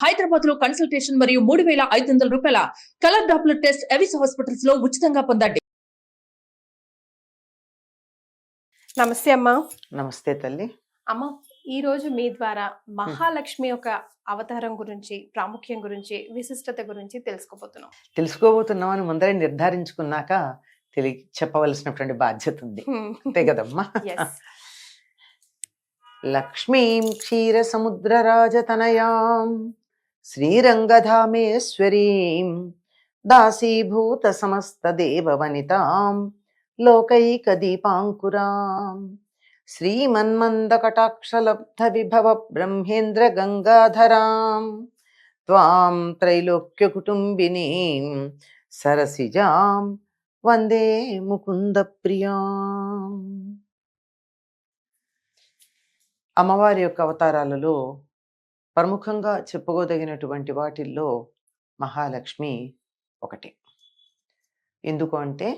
హైదరాబాద్ లో కన్సల్టేషన్ మరియు 3,500 రూపాయల colour Doppler test Avis hospitals లో ఉచితంగా పొందండి. నమస్తే అమ్మా. నమస్తే తల్లి. అమ్మ, ఈ రోజు మీ ద్వారా మహాలక్ష్మి యొక్క అవతారం గురించి, ప్రాముఖ్యం గురించి, విశిష్టత గురించి తెలుసుకోబోతున్నామని ముందరే నిర్ధారించుకున్నాక చెప్పవలసినటువంటి బాధ్యత ఉంది, అంతే కదమ్మా. లక్ష్మీం క్షీర సముద్ర రాజతనయాం శ్రీరంగధామేశ్వరీం దాసీభూత సమస్త దేవవనితాం లోకైక దీపాంకురాం శ్రీమన్మందకటాక్షలబ్ధ విభవ బ్రహ్మేంద్ర గంగాధరాం త్వాం త్రైలోక్య కుటుంబినీం సరసిజాం వందే ముకుంద ప్రియాం. అమ్మవారి యొక్క అవతారాలలో ప్రముఖంగా చెప్పుకోదగినటువంటి వాటిల్లో మహాలక్ష్మి ఒకటి. ఎందుకు అంటే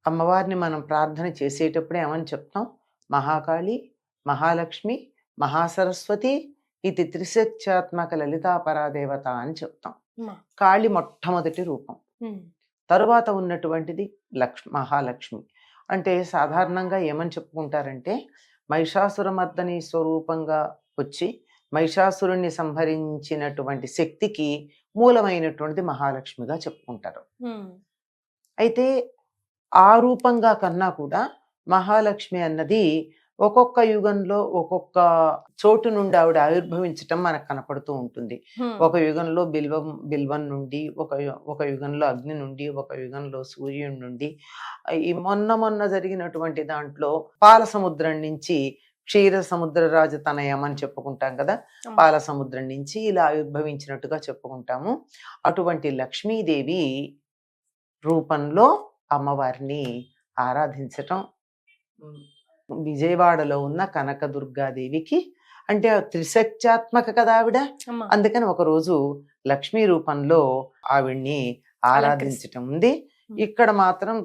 అమ్మవారిని మనం ప్రార్థన చేసేటప్పుడే ఏమని చెప్తాం? మహాకాళి, మహాలక్ష్మి, మహాసరస్వతి ఇది త్రిశక్త్యాత్మక లలితా పరాదేవత అని చెప్తాం. కాళి మొట్టమొదటి రూపం, తరువాత ఉన్నటువంటిది మహాలక్ష్మి. అంటే సాధారణంగా ఏమని చెప్పుకుంటారంటే మహిషాసురమర్దని స్వరూపంగా వచ్చి మహిషాసురుణ్ణి సంహరించినటువంటి శక్తికి మూలమైనటువంటిది మహాలక్ష్మిగా చెప్పుకుంటారు. అయితే ఆ రూపంగా కన్నా కూడా మహాలక్ష్మి అన్నది ఒక్కొక్క యుగంలో ఒక్కొక్క చోటు నుండి ఆవిడ ఆవిర్భవించటం మనకు కనపడుతూ ఉంటుంది. ఒక యుగంలో బిల్వం నుండి, ఒక యుగంలో అగ్ని నుండి, ఒక యుగంలో సూర్యుడి నుండి, ఈ మొన్న జరిగినటువంటి దాంట్లో పాల సముద్రం నుంచి క్షీర సముద్ర రాజతనయం అని చెప్పుకుంటాం కదా, పాల సముద్రం నుంచి ఇలా ఆవిర్భవించినట్టుగా చెప్పుకుంటాము. అటువంటి లక్ష్మీదేవి రూపంలో అమ్మవారిని ఆరాధించటం విజయవాడలో ఉన్న కనకదుర్గాదేవికి, అంటే త్రిశక్త్యాత్మక కదా ఆవిడ, అందుకని ఒకరోజు లక్ష్మీ రూపంలో ఆవిడ్ని ఆరాధించటం ఉంది. ఇక్కడ మాత్రం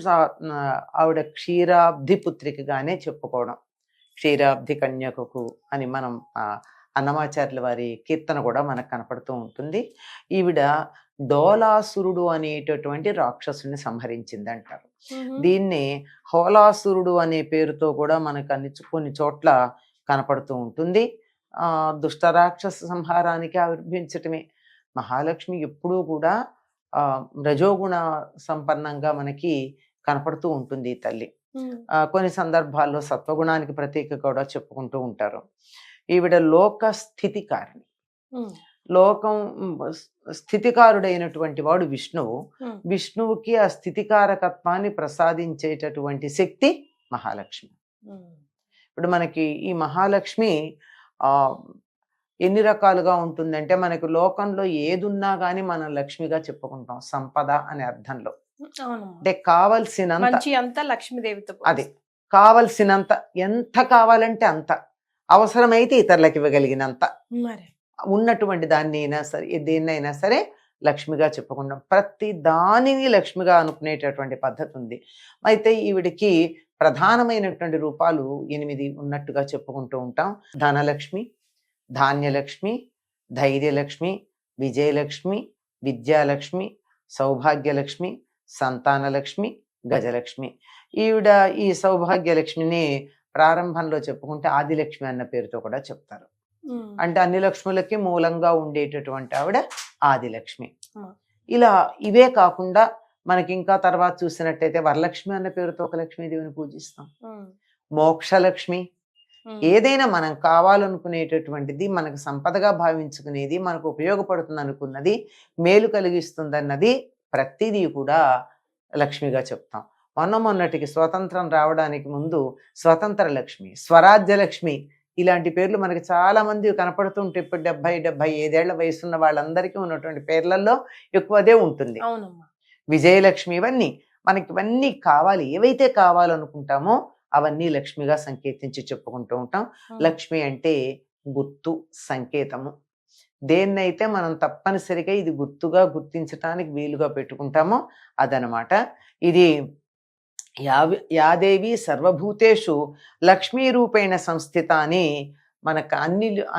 ఆవిడ క్షీరాబ్ది పుత్రికగానే చెప్పుకోవడం, క్షీరాబ్ది కన్యకకు అని మనం అన్నమాచార్యుల వారి కీర్తన కూడా మనకు కనపడుతూ ఉంటుంది. ఈవిడ డోలాసురుడు అనేటటువంటి రాక్షసుని సంహరించింది అంటారు. దీన్ని హోలాసురుడు అనే పేరుతో కూడా మనకు కొన్ని చోట్ల కనపడుతూ ఉంటుంది. దుష్టరాక్షస సంహారానికి ఆవిర్భించటమే. మహాలక్ష్మి ఎప్పుడూ కూడా రజోగుణ సంపన్నంగా మనకి కనపడుతూ ఉంటుంది ఈ తల్లి. కొన్ని సందర్భాల్లో సత్వగుణానికి ప్రతీక కూడా చెప్పుకుంటూ ఉంటారు. ఈవిడ లోక స్థితికారిణి. లోకం స్థితికారుడైనటువంటి వాడు విష్ణువు. విష్ణువుకి ఆ స్థితికారకత్వాన్ని ప్రసాదించేటటువంటి శక్తి మహాలక్ష్మి. ఇప్పుడు మనకి ఈ మహాలక్ష్మి ఎన్ని రకాలుగా ఉంటుందంటే, మనకు లోకంలో ఏదున్నా గానీ మనం లక్ష్మిగా చెప్పుకుంటాం, సంపద అనే అర్థంలో. అంటే కావలసినంత లక్ష్మీదేవితో, అది కావలసినంత, ఎంత కావాలంటే అంత, అవసరమైతే ఇతరులకు ఇవ్వగలిగినంత ఉన్నటువంటి దాన్ని అయినా సరే, దేన్నైనా సరే లక్ష్మిగా చెప్పుకుంటాం. ప్రతి దానిని లక్ష్మిగా అనుకునేటటువంటి పద్ధతి ఉంది. అయితే ఈవిడికి ప్రధానమైనటువంటి రూపాలు 8 ఉన్నట్టుగా చెప్పుకుంటూ ఉంటాం. ధనలక్ష్మి, ధాన్యలక్ష్మి, ధైర్యలక్ష్మి, విజయలక్ష్మి, విద్యాలక్ష్మి, సౌభాగ్యలక్ష్మి, సంతానలక్ష్మి, గజలక్ష్మి. ఈవిడ ఈ సౌభాగ్యలక్ష్మిని ప్రారంభంలో చెప్పుకుంటే ఆదిలక్ష్మి అన్న పేరుతో కూడా చెప్తారు. అంటే అన్ని లక్ష్ములకి మూలంగా ఉండేటటువంటి ఆవిడ ఆదిలక్ష్మి. ఇలా ఇవే కాకుండా మనకి ఇంకా తర్వాత చూసినట్టయితే వరలక్ష్మి అన్న పేరుతో ఒక లక్ష్మీదేవిని పూజిస్తాం. మోక్షలక్ష్మి, ఏదైనా మనం కావాలనుకునేటటువంటిది, మనకు సంపదగా భావించుకునేది, మనకు ఉపయోగపడుతుంది అనుకున్నది, మేలు కలిగిస్తుంది అన్నది ప్రతిదీ కూడా లక్ష్మిగా చెప్తాం. మొన్నటికి స్వతంత్రం రావడానికి ముందు స్వతంత్ర లక్ష్మి, స్వరాజ్య లక్ష్మి, ఇలాంటి పేర్లు మనకి చాలా మంది కనపడుతుంటే, ఇప్పుడు 70-75 ఏళ్ల వయసున్న వాళ్ళందరికీ ఉన్నటువంటి పేర్లలో ఎక్కువ అదే ఉంటుంది. విజయలక్ష్మి, ఇవన్నీ మనకి ఇవన్నీ కావాలి, ఏవైతే కావాలనుకుంటామో అవన్నీ లక్ష్మిగా సంకేతించి చెప్పుకుంటూ ఉంటాం. లక్ష్మి అంటే గుర్తు, సంకేతము. దేన్నైతే మనం తప్పనిసరిగా ఇది గుర్తుగా గుర్తించటానికి వీలుగా పెట్టుకుంటామో అదనమాట. ఇది యాదేవి సర్వభూతేషు లక్ష్మీ రూపేణ సంస్థిత అని మనకు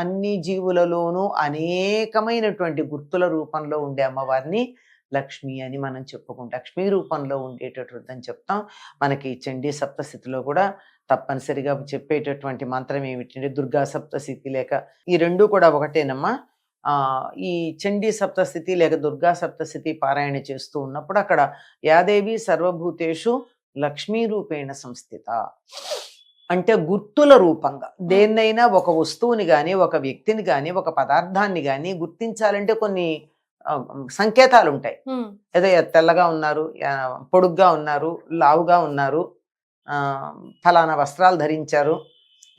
అన్ని జీవులలోనూ అనేకమైనటువంటి గుర్తుల రూపంలో ఉండే అమ్మవారిని లక్ష్మి అని మనం చెప్పుకుంటాం. లక్ష్మీ రూపంలో ఉండేటటువంటి అని చెప్తాం. మనకి చండీ సప్తశతిలో కూడా తప్పనిసరిగా చెప్పేటటువంటి మంత్రం ఏమిటంటే దుర్గా సప్తశతి లేక ఈ రెండు కూడా ఒకటేనమ్మా. ఈ చండీ సప్తశతి లేక దుర్గా సప్తశతి పారాయణ చేస్తూ ఉన్నప్పుడు అక్కడ యాదేవి సర్వభూతేషు లక్ష్మీ రూపేణ సంస్థిత అంటే గుర్తుల రూపంగా దేన్నైనా ఒక వస్తువుని కానీ ఒక వ్యక్తిని కానీ ఒక పదార్థాన్ని కానీ గుర్తించాలంటే కొన్ని సంకేతాలు ఉంటాయి. ఏదో తెల్లగా ఉన్నారు, పొడుగ్గా ఉన్నారు, లావుగా ఉన్నారు, ఫలానా వస్త్రాలు ధరించారు,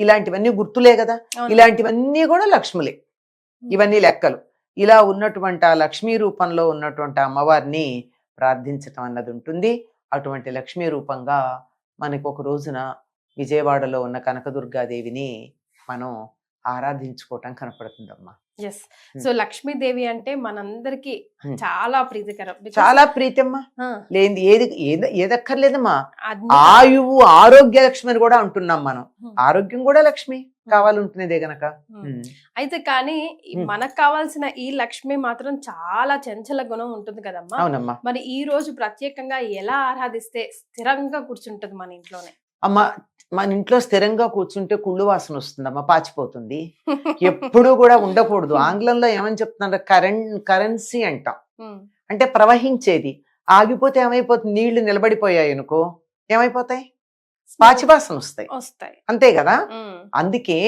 ఇలాంటివన్నీ గుర్తులే కదా. ఇలాంటివన్నీ కూడా లక్ష్ములే, ఇవన్నీ లెక్కలు. ఇలా ఉన్నటువంటి ఆ లక్ష్మీ రూపంలో ఉన్నటువంటి అమ్మవారిని ప్రార్థించటం అన్నది ఉంటుంది. అటువంటి లక్ష్మీ రూపంగా మనకు ఒక రోజున విజయవాడలో ఉన్న కనకదుర్గాదేవిని మనం ఆరాధించుకోవటం కనపడుతుందమ్మా. ఎస్. సో లక్ష్మీదేవి అంటే మనందరికి చాలా ప్రీతికరం, చాలా ప్రీతమ్మా. లేని ఏదక్కర్లేదమ్మా. ఆయువు ఆరోగ్య లక్ష్మి అని కూడా అంటున్నాం మనం. ఆరోగ్యం కూడా లక్ష్మి కావాలంటున్నదే గనక. అయితే కానీ మనకు కావాల్సిన ఈ లక్ష్మి మాత్రం చాలా చంచల గుణం ఉంటుంది కదమ్మా. అవునమ్మా. మరి ఈ రోజు ప్రత్యేకంగా ఎలా ఆరాధిస్తే స్థిరంగా కూర్చుంటుంది మన ఇంట్లోనే? అమ్మా, మన ఇంట్లో స్థిరంగా కూర్చుంటే కుళ్ళు వాసన వస్తుందమ్మా, పాచిపోతుంది. ఎప్పుడు కూడా ఉండకూడదు. ఆంగ్లంలో ఏమని చెప్తున్నారు, కరెన్సీ అంటాం. అంటే ప్రవహించేది. ఆగిపోతే ఏమైపోతుంది, నీళ్లు నిలబడిపోయాయి అనుకో ఏమైపోతాయి, పాచి వాసన వస్తాయి. అంతే కదా. అందుకే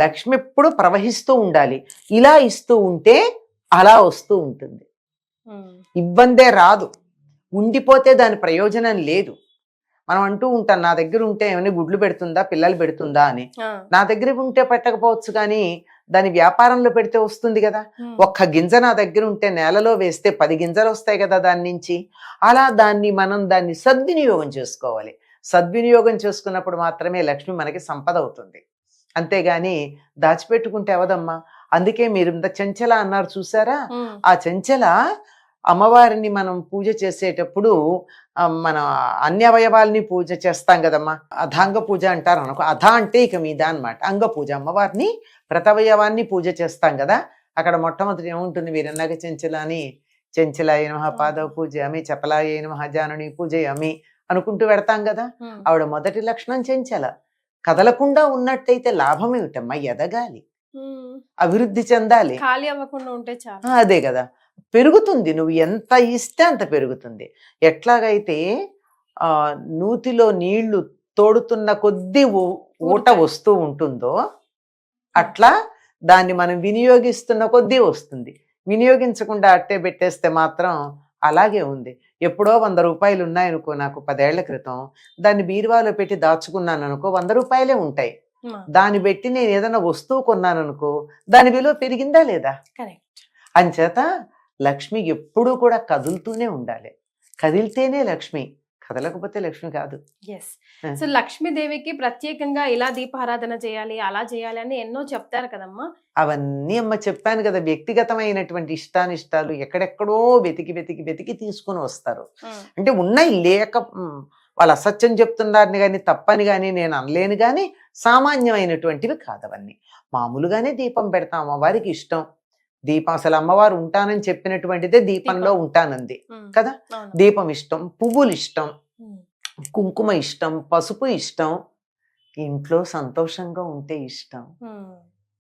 లక్ష్మి ఎప్పుడు ప్రవహిస్తూ ఉండాలి. ఇలా ఇస్తూ ఉంటే అలా వస్తూ ఉంటుంది, ఇబ్బందే రాదు. ఉండిపోతే దాని ప్రయోజనం లేదు. మనం అంటూ ఉంటాం, నా దగ్గర ఉంటే ఏమైనా గుడ్లు పెడుతుందా, పిల్లలు పెడుతుందా అని. నా దగ్గర ఉంటే పెట్టకపోవచ్చు, కానీ దాని వ్యాపారంలో పెడితే వస్తుంది కదా. ఒక్క గింజ నా దగ్గర ఉంటే నేలలో వేస్తే 10 గింజలు వస్తాయి కదా దాని నుంచి. అలా మనం దాన్ని సద్వినియోగం చేసుకోవాలి. సద్వినియోగం చేసుకున్నప్పుడు మాత్రమే లక్ష్మి మనకి సంపద అవుతుంది. అంతేగాని దాచిపెట్టుకుంటే అవదమ్మా. అందుకే మీరు ఇంత చంచల అన్నారు చూసారా, ఆ చంచల అమ్మవారిని మనం పూజ చేసేటప్పుడు మన అన్ని అవయవాల్ని పూజ చేస్తాం కదమ్మా. అధాంగ పూజ అంటారు అనుకో. అధ అంటే ఇక మీద అన్నమాట. అంగ పూజ, అమ్మవారిని ప్రతవయవాన్ని పూజ చేస్తాం కదా. అక్కడ మొట్టమొదటి ఏముంటుంది, వీరన్నగ చెంచలాని చెంచలాయ నమః పాదవ పూజయామి, చపలాయ నమః జానుని పూజయామి అనుకుంటూ పెడతాం కదా. ఆవిడ మొదటి లక్షణం చెంచల. కదలకుండా ఉన్నట్టయితే లాభం ఏమిటమ్మా, ఎదగాలి, అభివృద్ధి చెందాలి, ఖాళీ అవ్వకుండా ఉంటే చాలు. అదే కదా, పెరుగుతుంది. నువ్వు ఎంత ఇస్తే అంత పెరుగుతుంది. ఎట్లాగైతే నూతిలో నీళ్లు తోడుతున్న కొద్దీ ఊట వస్తూ ఉంటుందో అట్లా దాన్ని మనం వినియోగిస్తున్న కొద్దీ వస్తుంది. వినియోగించకుండా అట్టే పెట్టేస్తే మాత్రం అలాగే ఉంది. ఎప్పుడో 100 రూపాయలు ఉన్నాయనుకో నాకు 10 ఏళ్ల క్రితం, దాన్ని బీరువాలో పెట్టి దాచుకున్నాను అనుకో 100 రూపాయలే ఉంటాయి. దాన్ని పెట్టి నేను ఏదైనా వస్తువు కొన్నాను అనుకో దాని విలువ పెరిగిందా లేదా. అంచేత లక్ష్మి ఎప్పుడూ కూడా కదులుతూనే ఉండాలి. కదిలితేనే లక్ష్మి, కదలకపోతే లక్ష్మి కాదు. సో లక్ష్మీదేవికి ప్రత్యేకంగా ఇలా దీపారాధన చేయాలి, అలా చేయాలి అని ఎన్నో చెప్తారు కదమ్మా. అవన్నీ అమ్మ చెప్పాను కదా, వ్యక్తిగతమైనటువంటి ఇష్టానిష్టాలు ఎక్కడెక్కడో వెతికి వెతికి వెతికి తీసుకుని వస్తారు. అంటే ఉన్నాయి, లేక వాళ్ళు అసత్యం చెప్తున్నారని కానీ తప్పని కానీ నేను అనలేను, కానీ సామాన్యమైనటువంటివి కాదవన్నీ. మామూలుగానే దీపం పెడతాం, అమ్మవారికి ఇష్టం దీపం. అసలు అమ్మవారు ఉంటానని చెప్పినటువంటిదే దీపంలో ఉంటానంది కదా. దీపం ఇష్టం, పువ్వులు ఇష్టం, కుంకుమ ఇష్టం, పసుపు ఇష్టం, ఇంట్లో సంతోషంగా ఉంటే ఇష్టం,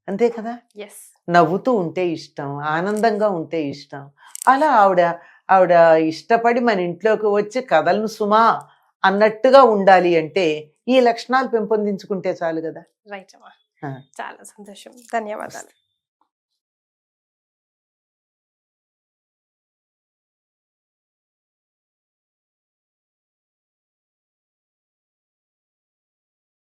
అంతే కదా. నవ్వుతూ ఉంటే ఇష్టం, ఆనందంగా ఉంటే ఇష్టం. అలా ఆవిడ ఇష్టపడి మన ఇంట్లోకి వచ్చి కథలను సుమా అన్నట్టుగా ఉండాలి అంటే ఈ లక్షణాలు పెంపొందించుకుంటే చాలు కదా. రైట్ అమ్మా, చాలా సంతోషం, ధన్యవాదాలు.